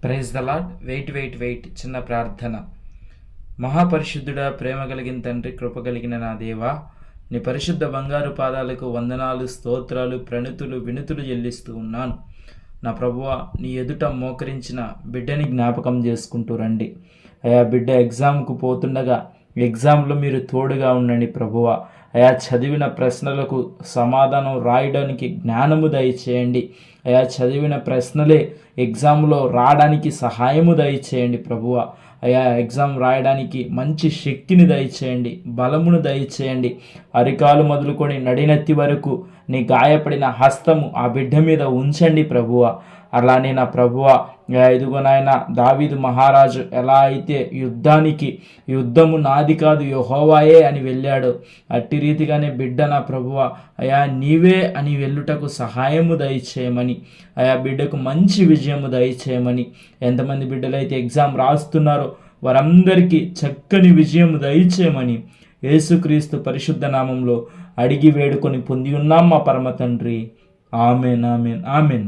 Praise the lord. Wait చిన్న ప్రార్థన. మహాపరిశుద్ధుడా, ప్రేమ కలిగిన తండ్రి, కృప కలిగిన నా దేవా, నీ పరిశుద్ధ బంగారు పాదాలకు వందనాలు, స్తోత్రాలు, ప్రణుతులు, వినుతులు చెల్లిస్తూ ఉన్నాను. నా ప్రభువా, నీ ఎదుట మోకరించిన బిడ్డని జ్ఞాపకం చేసుకుంటూ రండి అయా. బిడ్డ ఎగ్జామ్కు పోతుండగా ఎగ్జామ్లో మీరు తోడుగా ఉండండి ప్రభువా. అయా, చదివిన ప్రశ్నలకు సమాధానం రాయడానికి జ్ఞానము దయచేయండి అయా. చదివిన ప్రశ్నలే ఎగ్జామ్లో రావడానికి సహాయము దయచేయండి ప్రభువా. అయా, ఎగ్జామ్ రాయడానికి మంచి శక్తిని దయచేయండి, బలమును దయచేయండి. అరికాలు మొదలుకొని నడినెత్తి వరకు నీ గాయపడిన హస్తము ఆ బిడ్డ మీద ఉంచండి ప్రభువా. అలానే నా ప్రభువా, ఇదిగో నాయన, దావీదు మహారాజు ఎలా అయితే యుద్ధము నాది కాదు యెహోవాయే అని వెళ్ళాడు, అట్టి రీతిగానే బిడ్డ నా ప్రభువా అయా నీవే అని వెళ్ళుటకు సహాయము దయచేయమని, అయా బిడ్డకు మంచి విజయము దయచేయమని. ఎంతమంది బిడ్డలైతే ఎగ్జామ్ రాస్తున్నారో వారందరికీ చక్కని విజయము దయచేయమని యేసుక్రీస్తు పరిశుద్ధ నామంలో అడిగి వేడుకొని పొంది ఉన్నాం మా పరమ తండ్రి. Amen, amen, amen.